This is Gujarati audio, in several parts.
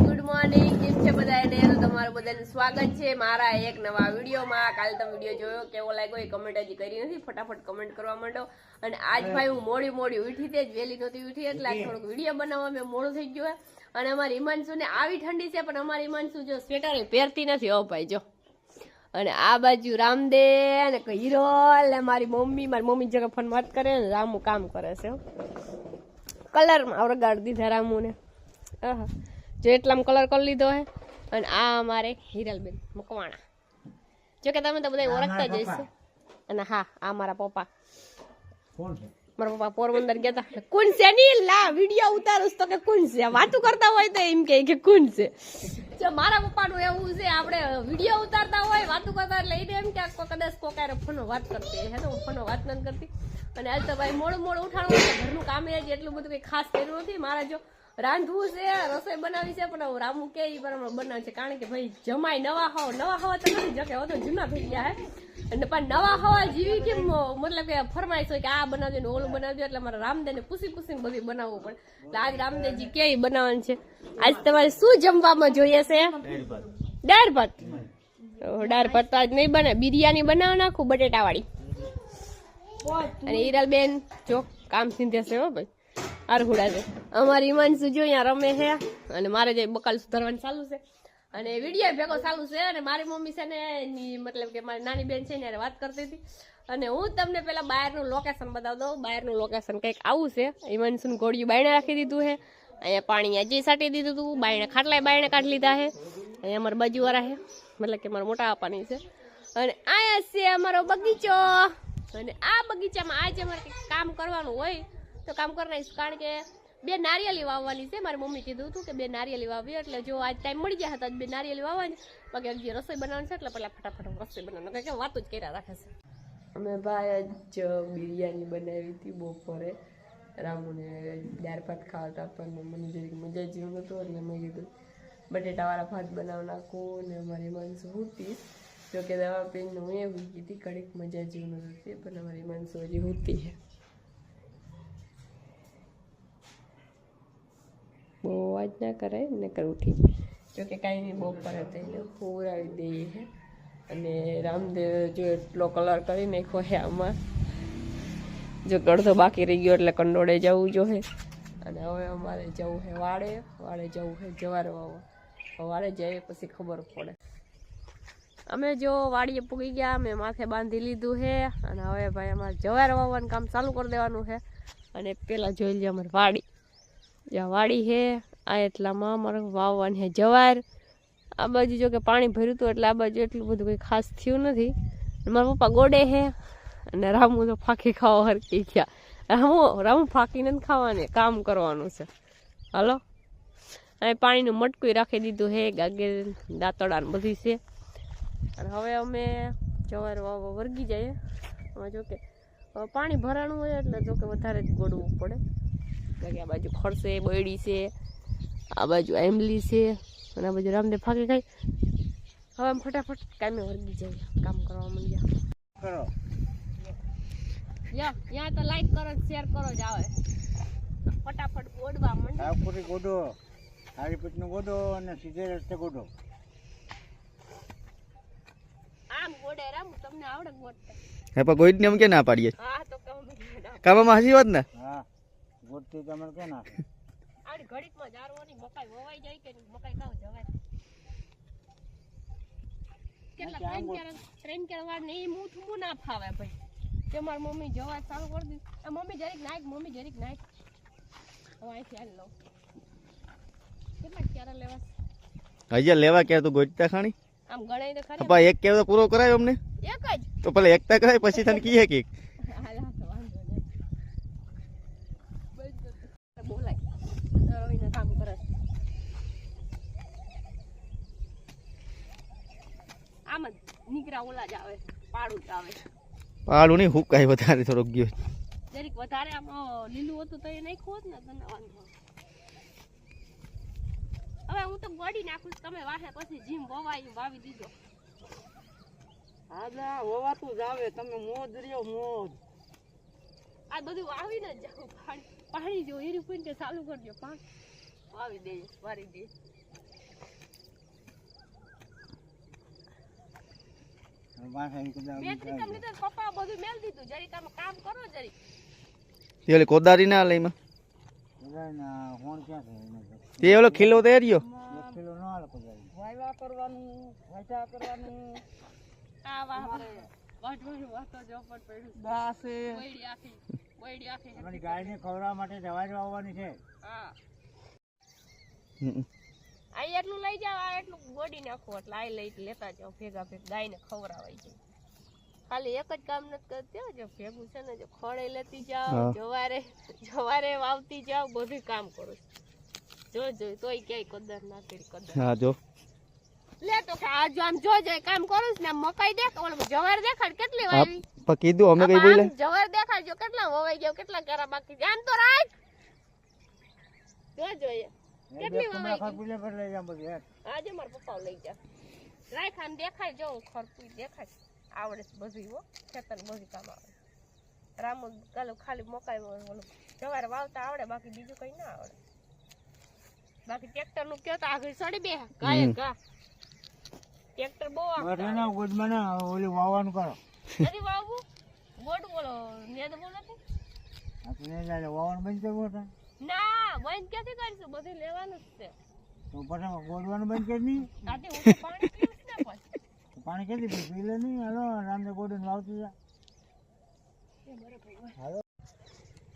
Good morning. કેમ છે બધાને? તો તમારું બધાનું સ્વાગત છે મારા એક નવા વિડીયોમાં. કાલે તમે વિડીયો જોયો, કેવો લાગ્યો એ કમેન્ટ હજી કરી નથી. ફટાફટ કમેન્ટ કરવા માંડો. અને આજ ભાઈ હું મોડી ઉઠી તે જ, વહેલી નહોતી ઉઠી એટલે આજ થોડોક વિડીયો બનાવવા મેં મોડું થઈ ગયું. અને અમારી હિમાંશુ ને આવી ઠંડી છે, પણ અમારી હિમાંશુ જો સ્વેટર પહેરતી નથી. હો ભાઈ જો. અને આ બાજુ રામદે ને હીરો ને મારી મમ્મી જગ્યા ફોન વાત કરે ને રામુ કામ કરે છે. કલરમાં વગાડી દીધા રામુ ને. જો એટલામાં કલર કરી લીધો હે. અને આ અમારે હિરલબેન મકવાણા. જો કે તમે તો બધા ઓળખતા જ હશો. અને હા, આ મારા પપ્પા. મારા પપ્પા પોરબંદર ગયા હતા. કોણ છે? ની લા વિડિયો ઉતારું તો કે કોણ છે? વાતું કરતા હોય તો એમ કે કોણ છે. જો મારા પપ્પાનું એવું છે, આપણે વિડિયો ઉતારતા હોય વાતું કરતા એટલે એને એમ કે કદાચ કોકારે ફોનો વાત કરતી હે. તો ફોનો વાત નથી કરતી. અને આજ તો ભાઈ મોડું ઉઠાડવું છે. ઘરનું કામ એટલું બધું કઈ ખાસ કર્યું નથી. મારા જો રાંધવું છે, રસોઈ બનાવી છે, પણ રામુ કે એ બરાબર બનાવે છે. કારણ કે ભાઈ જમાય નવા હવા તો નથી, જો કે હવે તો જૂના થઈ ગયા હે. અને પણ નવા હવા જીવી કેમ, મતલબ કે ફરમાઈશ હોય કે આ બનાવજો ને ઓલું બનાવજો, એટલે મારા રામદેવને પૂછીને બધું બનાવવું પડે. એટલે આજ રામદેવજી કે બનાવવાનું છે. આજ તમારે શું જમવામાં જોઈએ છે? દાળ ભાત. તો આજ નહીં બને, બિરયાની બનાવ નાખું બટેટા વાળી. અને હિરલબેન જો કામ સીધે છે. હો ભાઈ આરહુડા છે. અમારી હિમાંશુ જો અહીંયા રમે છે. અને મારે જે બકાલ સુધારવાનું ચાલુ છે. અને વિડીયો ભેગો ચાલુ છે. અને મારી મમ્મી છે ને, મતલબ કે મારી નાની બેન છે ને વાત કરતી હતી. અને હું તમને પેલા બહારનું લોકેશન બતાવી દઉં. બહારનું લોકેશન કંઈક આવું છે. હિમાંશુનું ઘોડિયું બાયણે રાખી દીધું છે. અહીંયા પાણી હજી સાટી દીધું હતું. બાયણે ખાટલાય બાયણે કાઢી લીધા છે. અહીંયા અમારા બાજુવાળા છે, મતલબ કે મારા મોટા પાપાની છે. અને અહીંયા છે અમારો બગીચો. અને આ બગીચામાં આજે અમારે કંઈક કામ કરવાનું હોય તો કામ કરી નાખીશ. કારણ કે 2 નારિયેળી વાવવાની છે. મારી મમ્મી કીધું હતું કે 2 નારિયેળી વાવી, એટલે જો આજ ટાઈમ મળી ગયા હતા 2 નારિયેળી વાવવાની. બાકી હજી રસોઈ બનાવવાની છે, એટલે પેલા ફટાફટ રસોઈ બનાવવાનું કે વાતો જ કર્યા રાખે છે. અમે ભાઈ જ બિરયાની બનાવી હતી બપોરે. રામુને દાળ ભાત ખાવા પણ મને જરીક મજા જેવું નહોતું, એટલે મેં કીધું બટેટાવાળા ભાત બનાવી નાખું. ને અમારી હિમાંશુ હુતી, જોકે દવા પીને હું એ હુતી હતી. કડીક મજા જેવું નહોતું, પણ અમારી હિમાંશુ હજી હુતી છે. બહુ અવાજ ના કરાય ને કર ઉઠી. જોકે કાંઈ નહીં, બપોરે થઈને પૂરાવી દઈએ છે. અને રામદેવ જો એટલો કલર કરી નાખ્યો છે આમાં. જો અડધો બાકી રહી ગયો એટલે કંડોળે જવું જોઈએ. અને હવે અમારે જવું છે વાડે જવું છે જવાર વાવવા. વાડે જઈએ પછી ખબર પડે. અમે જો વાડીએ પૂગી ગયા, મેં માથે બાંધી લીધું છે. અને હવે ભાઈ અમારે જવાર વાવવાનું કામ ચાલુ કરી દેવાનું છે. અને પેલા જોઈ લઈએ અમારી વાડી. જ્યાં વાડી છે આ એટલામાં અમારે વાવવાની છે જવાર. આ બાજુ જો કે પાણી ભર્યું હતું, એટલે આ બાજુ એટલું બધું કંઈ ખાસ થયું નથી. મારા પપ્પા ગોડે છે. અને રામુ તો ફાંકી ખાવા હરકી ગયા. રામુ ફાંકી નથી ખાવાની, કામ કરવાનું છે. હાલો, અને પાણીનું મટકું રાખી દીધું છે. ગાગર દાંતડા બધી છે. અને હવે અમે જવાર વાવવા વર્ગી જઈએ. એમાં જોકે પાણી ભરાણું હોય એટલે જોકે વધારે જ ગોડવું પડે. આ બાજુ ખડશે, બોયડી છે, આ બાજુ આંબલી છે, અને આ બાજુ રામદેવ ફાંકી ખાઈ. હવે આમ ફટાફટ કામે વર્ગી જાય, કામ કરવા માંડ્યા. યા તો લાઈક કરો, શેર કરો જ આવે. ફટાફટ ગોડવા માંડ્યા. પૂરી ગોડો, હારી પીટનું ગોડો અને સીધે રસ્તે ગોડો. આમ ગોડે રામ, તમને આવડે ગોડતા? હે પણ ગોઈડ ને એમ કે ના પાડીએ. હા તો કામમાં હસી વાત ને. હા ગોડતી તમે કે ના આડી ઘડીકમાં જારવાની મકાઈ વવાઈ જાય કે મકાઈ કાવ જવાય. કેટલા 3 વાર ને એ મૂઠું ના ફાવે ભાઈ. કે મારી મમ્મી જવા ચાલુ કરી દી. મમ્મી જરીક નાખ. હવે અહીંથી હાલ લો. કેટલા ક્યારે લેવા? હજી લેવા કે તું ગોઈતા ખાણી આમ ગણાય તો ખરી. પપ્પા એક કેવ તો પૂરો કરાયો અમને. એક જ તો પેલા એકતા કરાય પછી તને કીએ કે બોલાય રવિના કામ કરે. આમ જ નીકળા ઓલા જ આવે, પાડું જ આવે. પાડું નહીં, હુકાય વધારે થોડોક ગયો. જરીક વધારે આમ લીલું હતું તો એ નાખ્યું હોત ને તને વાંધો. હવે હું તો ગોડી નાખું, તમે વાહે પછી જીમ વવાયું વાવી દીધો. હા હોવાતું જ આવે. તમે મોજ રહ્યો મોજ. આ બધું વાવીને જ જાવ. પાણી જો હીરી પૂઈને ચાલુ કરજો, પાણી વાવી દઈએ, વારી દઈએ. બે ત્રિકમ લીધો પપ્પા બધું મેલ દીધું જરીક આમાં કામ કરો જરીક તે ઓલી કોદારી ના લઈ માં તે ઓલો ખીલો તે રહ્યો વાયવા કરવાનું વાયટા કરવાનું આ વાહ વાહ તો જો પર પડ્યું બાસે વૈડી આખી તમારી ગાયને ખવડાવવા માટે દવાઈ વાવવાની છે હા હમ. આ એટલું લઈ જાવ આ એટલું ગોડી નાખો એટલે આ લઈ લેતા જાવ ભેગા ગાયને ખવડાવાઈ જાય ખાલી એક જ કામ નથી કરતી હો, જો ભેગું છે ને જો ખોળે લેતી જાવ હા. જવારે વાવતી જાવ બધું કામ કરું જો તોય ક્યાંય કદર ના કરી કદર હા જો લે તો આ જો આમ જો કામ કરું છું ને આમ મકાઈ દેખ ઓલો જવાર દેખાડ કેટલી હા વાવી પણ કીધું અમે કઈ બોલે આમ જવાર દેખાડજો કેટલા વવાઈ ગયો કેટલા કેરા બાકી ધ્યાન તો રાખ જો જોઈએ કેટલી વવાઈ ગઈ પર લઈ જાવ બધી આજે મારા પપ્પા લઈ જા રાખ આમ દેખાય જો ખરપુઈ દેખાય આવડે છે બધું હો ખેતર બધું કામ આવે રામ કાલે ખાલી મકાઈ ઓલું જવારે વાવતા આવડે બાકી બીજું કઈ ના આવડે બાકી ટ્રેક્ટર નું કયો તો આગળ સડી બે ગાય ગા ટ્રેક્ટર બહુ બટેના ગોદમાં ના ઓલી વાવવાનું કરો નથી વાવવું બોટ બોલો નેદ બોલો કે આપણે વાવવાનું બંધ કરવું હતા ના બંધ ક્યાંથી કરીશું બધું લેવાનું જ છે તો પછી ગોદવાનું બંધ કરી નહીં આજે હું તો પાણી પીવું જ ને પછી પાણી કેટલી પી લે નહીં હાલો રામને ગોડન વાવતી જા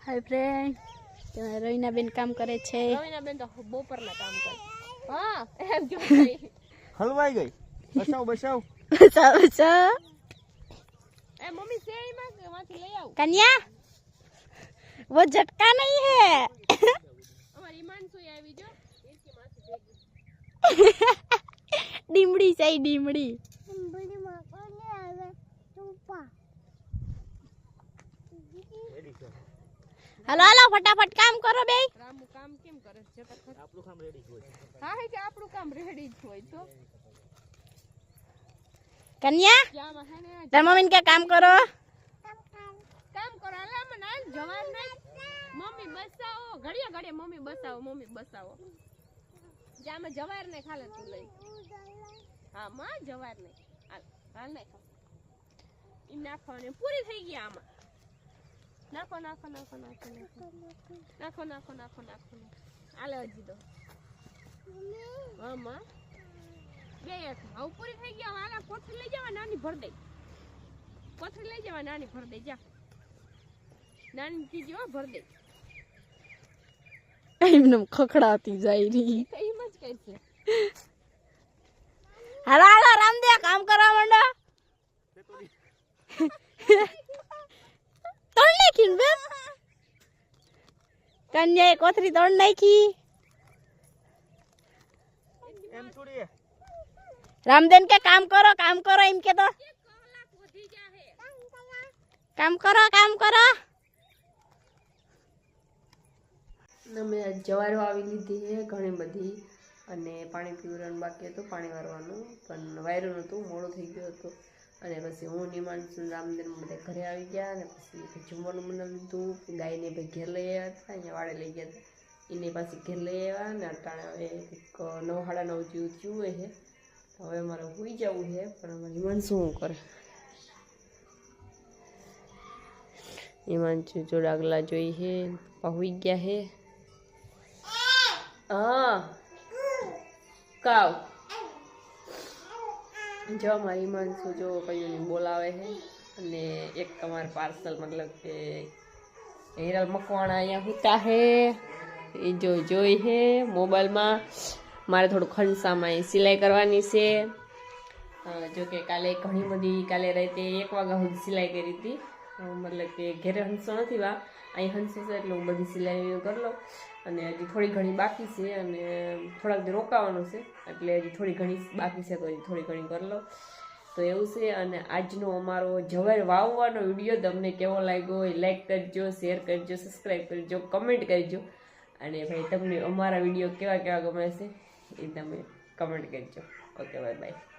હાય ફ્રેન્ડ રવિનાબેન કામ કરે છે રવિનાબેન તો બપોરના કામ કરે હા એમ જો હલવાઈ ગઈ બસાવ બસાવ બચાવ બચાવ એ મમ્મી સેઈમાં કે માંથી લઈ આવું कन्या वो झटका नहीं है અમારી ઈમાનસુ આવી જો એકી માંથી ભેગી ડીમડી છે ડીમડી હાલો હાલો ફટાફટ કામ કરો બે રામુ કામ કેમ કરે છે તો આપણું કામ રેડી જ હોય હા હે કે આપણું કામ રેડી જ હોય તો कन्या જામાં હે ને તાર મમ્મી કે કામ કરો કામ કરો અલા મને આલ જવાન નહીં મમ્મી બસાવો ઘડિયા મમ્મી બસાવો જામે જવાર ને ખાલે તું લઈ હા માં જવાર ને હાલ નહીં ખા ઈ નાખવાને પૂરી થઈ ગઈ આમાં નાખો આલે હજી દો હા માં બે એક હવે પૂરી થઈ ગઈ હવે આલા કોથળી લઈ જવા નાની ભર દે જા નાની ચીજ હો ભર દે એમને ખખડાતી જાય રહી એમ જ કહે છે હાલો હાલો રામદેવ કામ કરવા માંડો તોડ નાખી ને બેન કન્યાએ કોથરી તોડ નાખી એમ થોડી રામદેન કે કામ કરો એમ કે તો કામ કરો અમે જવાર વાવી લીધી છે ઘણી બધી અને પાણી પીવડાવવાનું બાકી હતું પાણી વારવાનું પણ વાયરું નહોતું મોડું થઈ ગયું હતું અને પછી હું નિમાનસુ રામદેન બધા ઘરે આવી ગયા અને પછી જમવાનું બનાવી લીધું ગાયને ભાઈ ઘેર લઈ આવ્યા હતા અહીંયા વાડે લઈ ગયા હતા એને પાછી ઘેર લઈ આવ્યા અને અટાણે હવે 9:30 જેવું થયું હોય છે હવે મારે સુઈ જવું છે પણ અમારે હિમાંશુ શું કરે હિમાંશુ જો ડાગલા જોઈ છે પપ્પા સુઈ ગયા છે હા કાવ જો મારી હિમાંશુ જો કયું બોલાવે છે અને એક તમારે પાર્સલ મતલબ કે હિરલ મકવાણા અહીંયા હુતા છે એ જોઈ છે મોબાઈલમાં મારે થોડું ખંસામાં એ સિલાઈ કરવાની છે જો કે ઘણી બધી કાલે રાતે 1 વાગ્યા સુધી સિલાઈ કરી હતી મતલબ કે ઘેરે હંસો નથી વા અહીં હંસો છે એટલે હું બધી સિલાઈ કરી લઉં અને હજી થોડી ઘણી બાકી છે અને થોડાક દી રોકાવાનું છે એટલે હજી થોડી ઘણી બાકી છે તો હજી થોડી ઘણી કરી લઉં તો એવું છે અને આજનો અમારો જવાર વાવવાનો વિડીયો તમને કેવો લાગ્યો એ લાઈક કરજો શેર કરજો સબસ્ક્રાઈબ કરજો કમેન્ટ કરજો અને ભાઈ તમને અમારા વિડીયો કેવા ગમે છે એ તમે કમેન્ટ કરજો ઓકે બાય